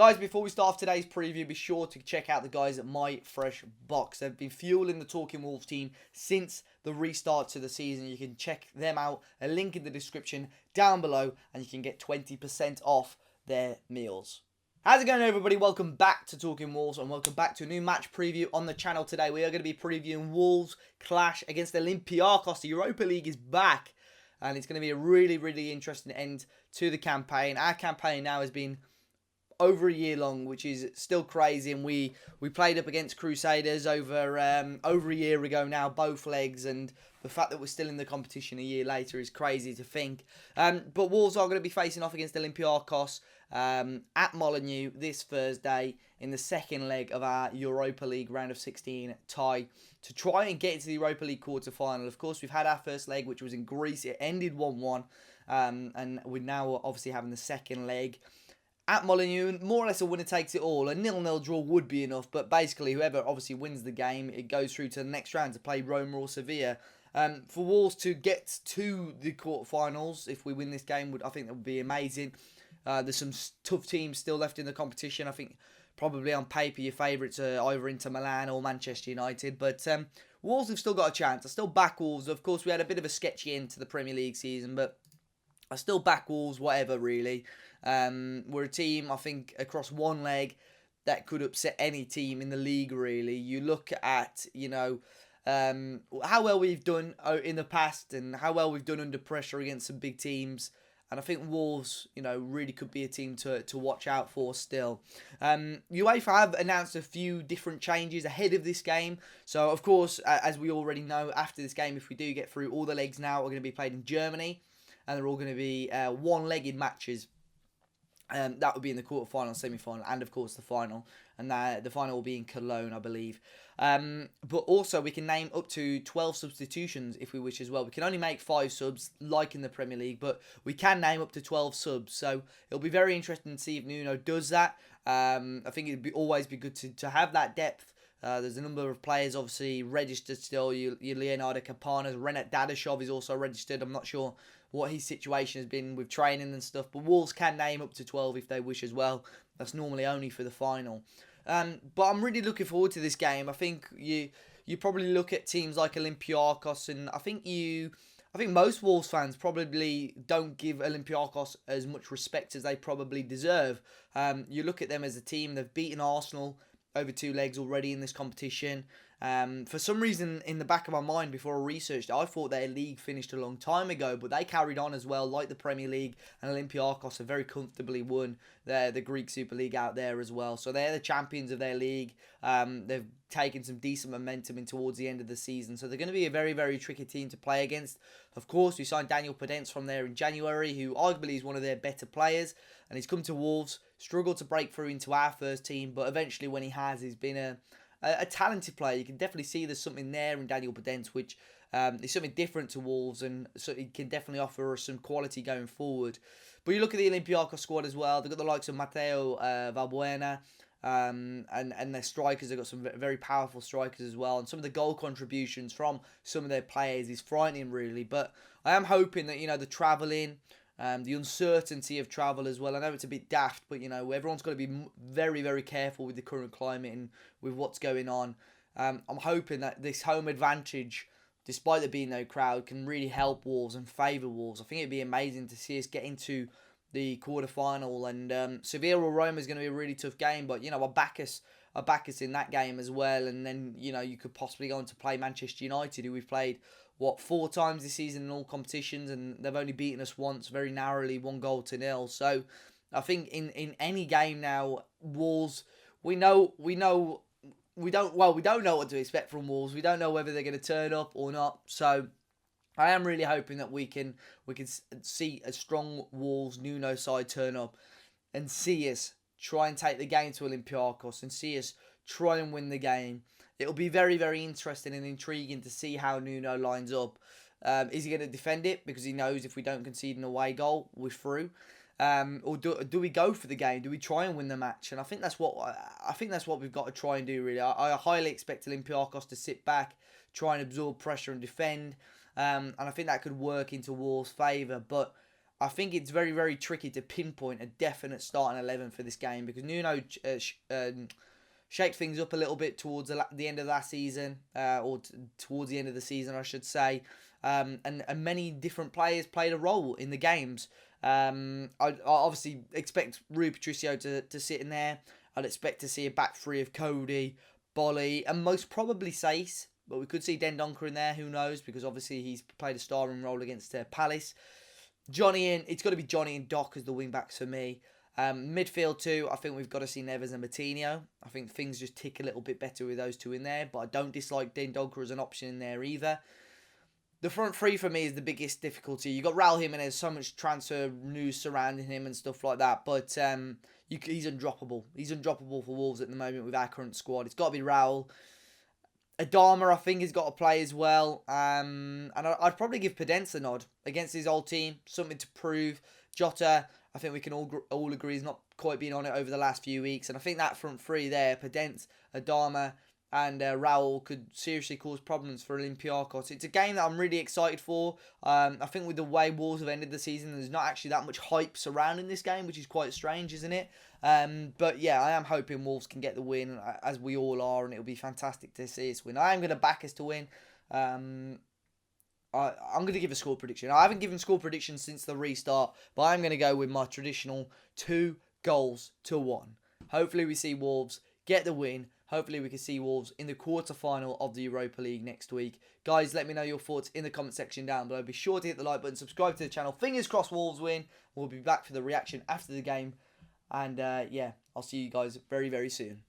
Guys, before we start off today's preview, be sure to check out the guys at My Fresh Box. They've been fueling the Talking Wolves team since the restart to the season. You can check them out. A link in the description down below, and you can get 20% off their meals. How's it going, everybody? Welcome back to Talking Wolves, and welcome back to a new match preview on the channel today. We are going to be previewing Wolves' clash against Olympiacos. The Europa League is back, and it's going to be a really, really interesting end to the campaign. Our campaign now has been over a year long, which is still crazy, and we played up against Crusaders over a year ago now, both legs, and the fact that we're still in the competition a year later is crazy to think. But Wolves are going to be facing off against Olympiacos at Molineux this Thursday in the second leg of our Europa League round of 16 tie to try and get into the Europa League quarter-final. Of course, we've had our first leg, which was in Greece. It ended 1-1, and we're now obviously having the second leg at Molineux. More or less a winner takes it all. A 0-0 draw would be enough, but basically whoever obviously wins the game, it goes through to the next round to play Roma or Sevilla. For Wolves to get to the quarterfinals, if we win this game, I think that would be amazing. There's some tough teams still left in the competition. I think probably on paper your favourites are either Inter Milan or Manchester United, but Wolves have still got a chance. I still back Wolves. Of course, we had a bit of a sketchy end to the Premier League season, but I still back Wolves, whatever, really. We're a team, I think, across one leg that could upset any team in the league, really. You look at, how well we've done in the past and how well we've done under pressure against some big teams. And I think Wolves, really could be a team to watch out for still. UEFA have announced a few different changes ahead of this game. So, of course, as we already know, after this game, if we do get through, all the legs now are going to be played in Germany. And they're all going to be one-legged matches. That would be in the quarterfinal, semi-final, and of course the final. And the final will be in Cologne, I believe. But also we can name up to 12 substitutions if we wish as well. We can only make 5 subs, like in the Premier League, but we can name up to 12 subs. So it'll be very interesting to see if Nuno does that. I think it'd always be good to have that depth. There's a number of players obviously registered still. Your Leonardo Capanas, Renat Dadashov is also registered. I'm not sure what his situation has been with training and stuff, but Wolves can name up to 12 if they wish as well. That's normally only for the final. But I'm really looking forward to this game. I think you probably look at teams like Olympiacos, and I think most Wolves fans probably don't give Olympiacos as much respect as they probably deserve. You look at them as a team, they've beaten Arsenal over 2 legs already in this competition. For some reason, in the back of my mind, before I researched it, I thought their league finished a long time ago, but they carried on as well, like the Premier League, and Olympiacos have very comfortably won the Greek Super League out there as well. So they're the champions of their league. They've taken some decent momentum in towards the end of the season, so they're going to be a very, very tricky team to play against. Of course, we signed Daniel Podence from there in January, who arguably is one of their better players, and he's come to Wolves, struggled to break through into our first team, but eventually when he has, he's been a talented player. You can definitely see there's something there in Daniel Podence, which is something different to Wolves, and so he can definitely offer us some quality going forward. But you look at the Olympiacos squad as well. They've got the likes of Mateo Valbuena, and their strikers. They've got some very powerful strikers as well. And some of the goal contributions from some of their players is frightening, really. But I am hoping that, the travelling, the uncertainty of travel as well. I know it's a bit daft, but everyone's got to be very, very careful with the current climate and with what's going on. I'm hoping that this home advantage, despite there being no crowd, can really help Wolves and favour Wolves. I think it'd be amazing to see us get into the quarter-final, and Sevilla or Roma is going to be a really tough game, but I'll back us in that game as well. And then you could possibly go on to play Manchester United, who we've played 4 times this season in all competitions, and they've only beaten us once, very narrowly, 1-0. So I think in any game now, Wolves, we don't know what to expect from Wolves. We don't know whether they're going to turn up or not. So I am really hoping that we can see a strong Wolves Nuno side turn up and see us try and take the game to Olympiacos and see us try and win the game. It'll be very, very interesting and intriguing to see how Nuno lines up. Is he going to defend it because he knows if we don't concede an away goal, we're through? Or do we go for the game? Do we try and win the match? And I think that's what we've got to try and do, really. I highly expect Olympiacos to sit back, try and absorb pressure and defend. And I think that could work into Wolves' favour. But I think it's very, very tricky to pinpoint a definite starting 11 for this game because Nuno shaked things up a little bit towards the end of last season, or towards the end of the season, I should say. And many different players played a role in the games. I obviously expect Rui Patricio to sit in there. I'd expect to see a back three of Cody, Bolly, and most probably Sace. But we could see Dendoncker in there, who knows, because obviously he's played a starring role against Palace. It's got to be Johnny and Doc as the wing backs for me. Midfield too, I think we've got to see Neves and Matinho. I think things just tick a little bit better with those two in there, but I don't dislike Dendoncker as an option in there either. The front three for me is the biggest difficulty. You got Raul Jimenez, so much transfer news surrounding him and stuff like that, but he's undroppable. He's undroppable for Wolves at the moment with our current squad. It's got to be Raul. Adama, I think, has got to play as well. And I'd probably give Podence a nod against his old team. Something to prove. Jota, I think we can all agree, is not quite been on it over the last few weeks. And I think that front three there, Podence, Adama, and Raul, could seriously cause problems for Olympiacos. It's a game that I'm really excited for. I think with the way Wolves have ended the season, there's not actually that much hype surrounding this game, which is quite strange, isn't it? But yeah, I am hoping Wolves can get the win, as we all are, and it'll be fantastic to see us win. I am going to back us to win. I'm going to give a score prediction. I haven't given score predictions since the restart, but I'm going to go with my traditional 2-1. Hopefully we see Wolves get the win. Hopefully we can see Wolves in the quarter-final of the Europa League next week. Guys, let me know your thoughts in the comment section down below. Be sure to hit the like button, subscribe to the channel. Fingers crossed Wolves win. We'll be back for the reaction after the game. And yeah, I'll see you guys very, very soon.